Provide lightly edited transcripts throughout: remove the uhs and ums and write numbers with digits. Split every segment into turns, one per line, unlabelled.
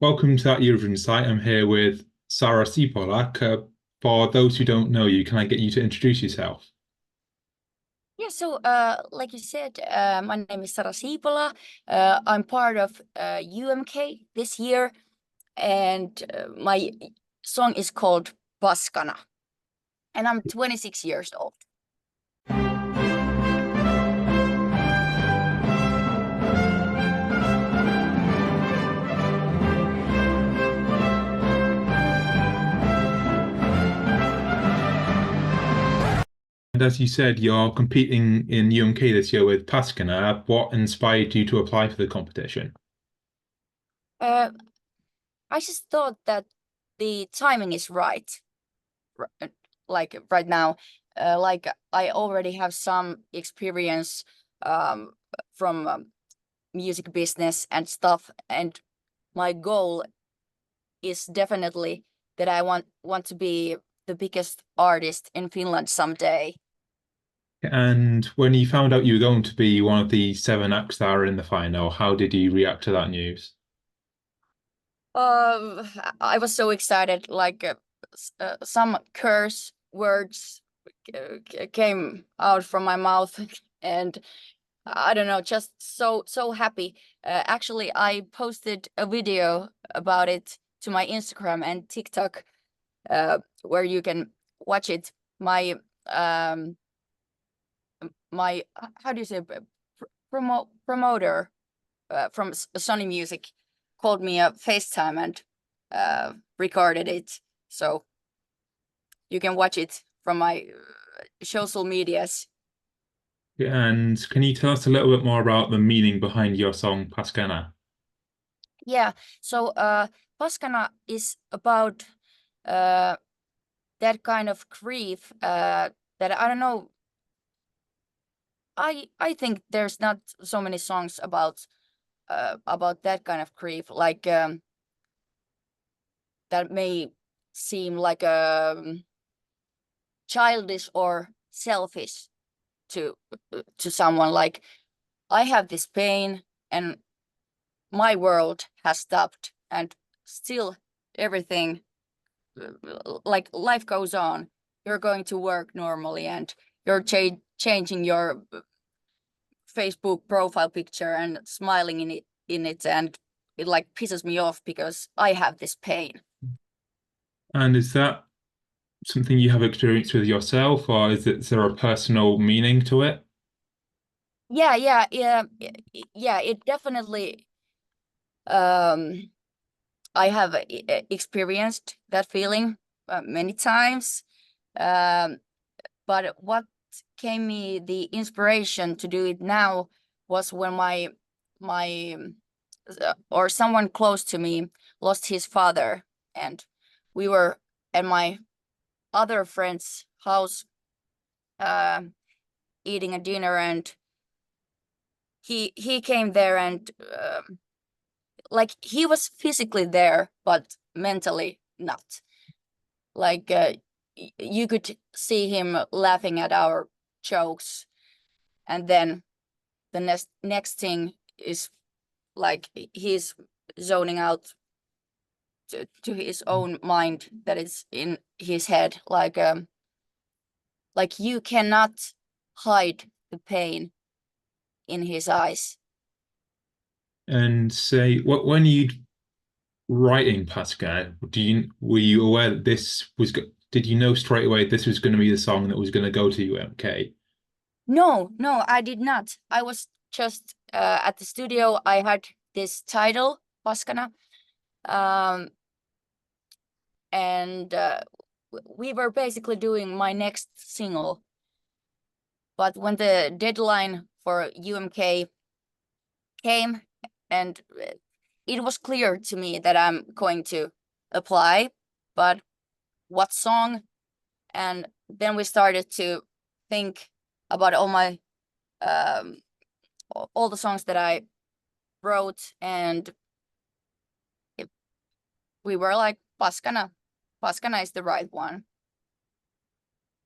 Welcome to that Eurovision site. I'm here with Sara Siipola. For those who don't know you, can I get you to introduce yourself?
Yeah, so like you said, my name is Sara Siipola. I'm part of UMK this year, and my song is called Paskana, and I'm 26 years old.
And as you said, you're competing in UMK this year with Paskana. What inspired you to apply for the competition?
Uh, I just thought that the timing is right, like right now. Like I already have some experience um, from music business and stuff, and my goal is definitely that I want to be the biggest artist in Finland someday.
And when you found out you were going to be one of the seven acts that are in the final, how did you react to that news?
I was so excited, like some curse words came out from my mouth, and I don't know, just so happy. Actually, I posted a video about it to my Instagram and TikTok, where you can watch it. Um my how do you say promoter from Sony Music called me a FaceTime and recorded it, so you can watch it from my social medias.
And can you tell us a little bit more about the meaning behind your song Paskana?
Yeah, so Paskana is about uh, that kind of grief that I don't know. I think there's not so many songs about that kind of grief, like that may seem like childish or selfish to someone. Like, I have this pain and my world has stopped, and still everything, like life goes on. You're going to work normally, and you're changing your Facebook profile picture and smiling in it, and it like pisses me off because I have this pain.
And is that something you have experience with yourself, or is there a personal meaning to it?
Yeah, it definitely. um I have experienced that feeling many times. Um, but what gave me the inspiration to do it now was when my or someone close to me lost his father, and we were at my other friend's house uh, eating a dinner, and he came there, and like he was physically there but mentally not. Like you could see him laughing at our jokes, and then the next thing is like he's zoning out to his own mind that is in his head. Like you cannot hide the pain in his eyes.
And say, when you writing Pascal, were you aware that did you know straight away this was going to be the song that was going to go to UMK?
No, I did not. I was just at the studio. I had this title, Paskana, um, and we were basically doing my next single. But when the deadline for UMK came, and it was clear to me that I'm going to apply, but what song? And then we started to think about um, all the songs that I wrote, and it, we were like, Paskana is the right one.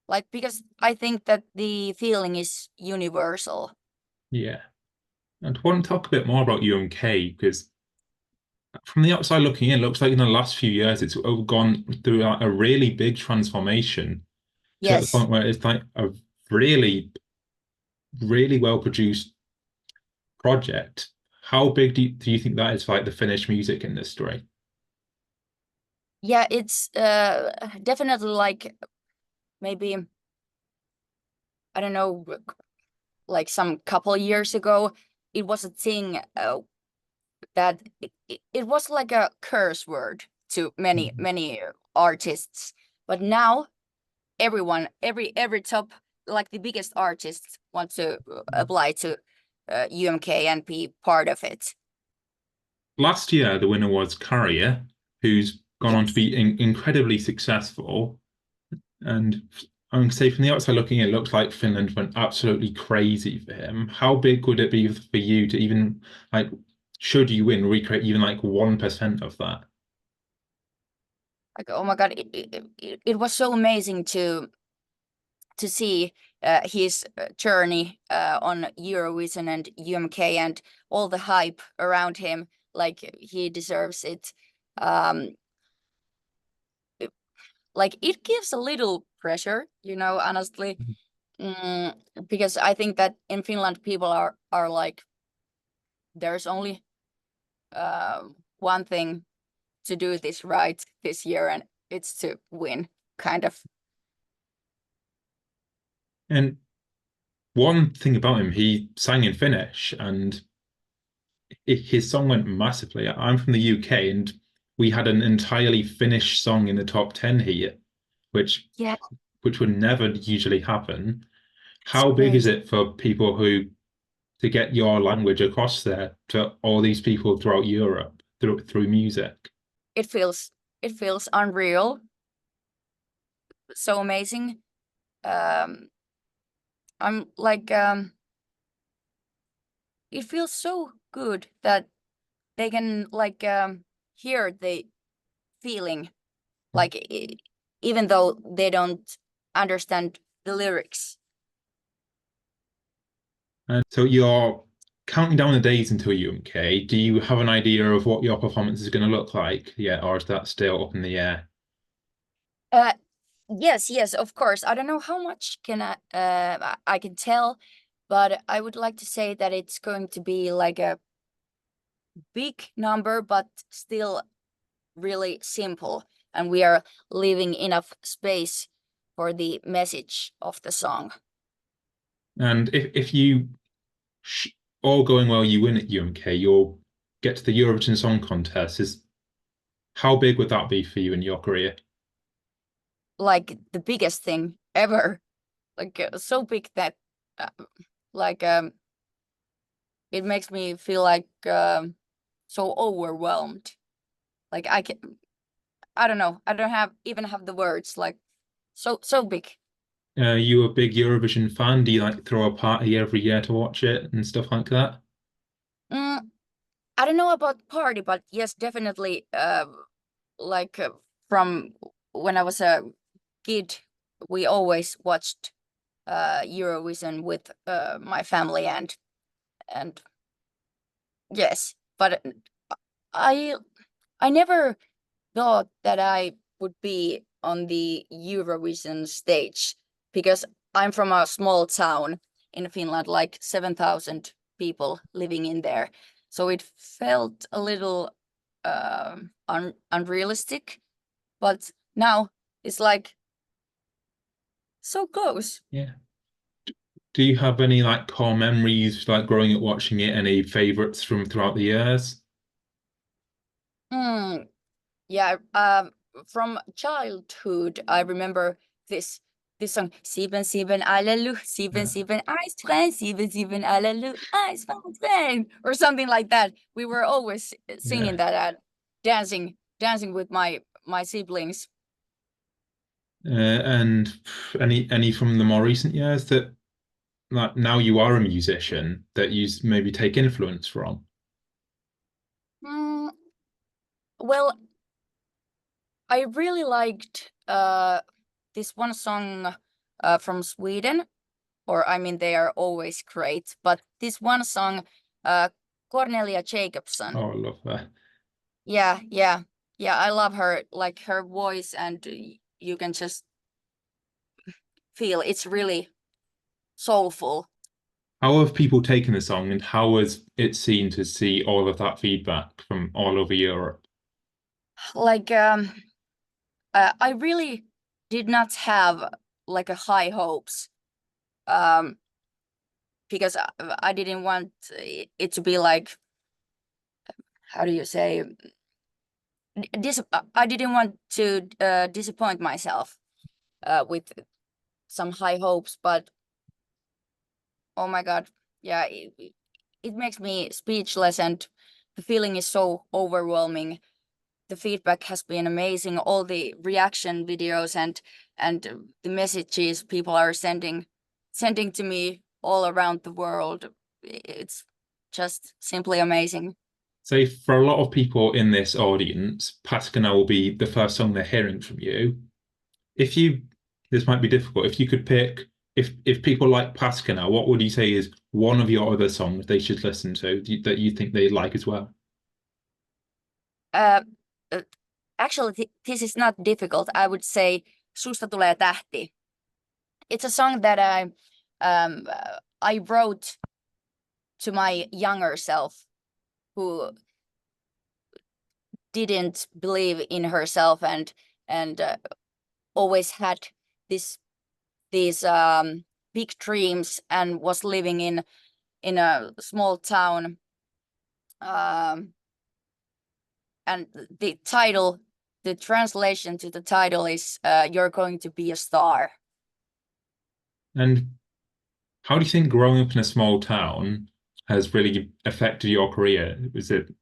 Like, because I think that the feeling is universal.
Yeah. And I want to talk a bit more about UMK because From the outside looking in, it looks like in the last few years it's gone through like a really big transformation to the
Yes.
point where it's like a really, really well produced project. How big do you think that is for like the Finnish music industry?
Yeah, it's definitely like maybe I don't know, like some couple years ago, it was a thing that it was like a curse word to many artists. But now everyone, every top, like the biggest artists want to apply to UMK and be part of it.
Last year, the winner was Carrier, who's gone on to
Yes.
be incredibly successful. And I would say from the outside looking in, it looks like Finland went absolutely crazy for him. How big would it be for you to even like, should you win, recreate even like 1% of that?
Like, oh my God, it was so amazing to see his journey on Eurovision and UMK and all the hype around him. Like he deserves it. Um, like it gives a little pressure, honestly, mm, because I think that in Finland people are like, there's only uh, one thing to do this right this year, and it's to win, kind of.
And one thing about him, he sang in Finnish and his song went massively. I'm from the UK and we had an entirely Finnish song in the top 10 here, which
Yeah,
which would never usually happen.
it's
How big is
crazy.
it for people who to get your language across there to all these people throughout Europe through music?
It feels unreal, so amazing. um I'm like it feels so good that they can like hear the feeling, like even though they don't understand the lyrics.
And so you're counting down the days until UMK. Do you have an idea of what your performance is going to look like? Yeah, or is that still up in the air?
uh yes, yes, of course. I don't know how much can I can tell, but I would like to say that it's going to be like a big number but still really simple, and we are leaving enough space for the message of the song.
And if you all going well, you win at UMK, you'll get to the Eurovision Song Contest. Is how big would that be for you in your career?
Like the biggest thing ever, like so big that uh, like it makes me feel like so overwhelmed. Like I don't know, I don't have even have the words, like so big.
You a big Eurovision fan? Do you like throw a party every year to watch it and stuff like that?
mm, I don't know about party, but yes, definitely like from when I was a kid, we always watched Eurovision with my family, and yes, but I I never thought that I would be on the Eurovision stage, because I'm from a small town in Finland, like 7,000 people living in there. So it felt a little unrealistic, but now it's like so close.
Yeah. Do you have any like core memories like growing up watching it? Any favorites from throughout the years?
Mm, yeah, from childhood, I remember this this song, Sieben Sieben Allelu, Sieben
Yeah.
Sieben Eisfrei, Sieben Sieben Allelu, Eisfrei, or something like that. We were always singing
Yeah.
that and dancing with my siblings.
And any from the more recent years that like now you are a musician that you maybe take influence from?
Mm, well, I really liked this one song from Sweden, or I mean, they are always great, but this one song, Cornelia Jacobson.
Oh, I love that.
Yeah, yeah, yeah. I love her, like her voice, and you can just feel it's really soulful.
How have people taken the song, and how was it seen to see all of that feedback from all over Europe?
Like I really did not have like a high hopes um because I didn't want it to be like, how do you say, I didn't want to disappoint myself with some high hopes, but oh my God, yeah, it makes me speechless, and the feeling is so overwhelming. The feedback has been amazing. All the reaction videos and the messages people are sending to me all around the world. It's just simply amazing.
So for a lot of people in this audience, Paskana will be the first song they're hearing from you. If you, this might be difficult, if you could pick, if people like Paskana, what would you say is one of your other songs they should listen to that you think they'd like as well?
Uh, uh, Actually, this is not difficult. I would say Susta tulee tähti. It's a song that I wrote to my younger self, who didn't believe in herself and always had this these big dreams and was living in a small town. Um, and the title, the translation to the title is "You're Going to Be a Star."
And how do you think growing up in a small town has really affected your career? Is it, do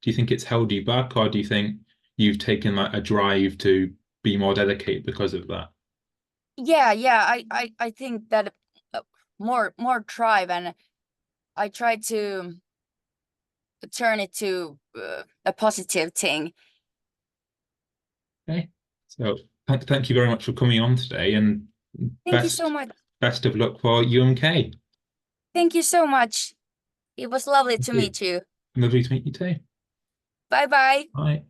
you think it's held you back, or do you think you've taken like a drive to be more dedicated because of that?
Yeah, yeah. I think that uh, more drive, and I try to turn it to a positive thing.
Okay. So thank you very much for coming on today, and
Thank you so
best
much.
best of luck for UMK.
Thank you so much. It was lovely
Thank
to
you.
meet you.
Lovely to meet you too.
Bye bye.
Bye.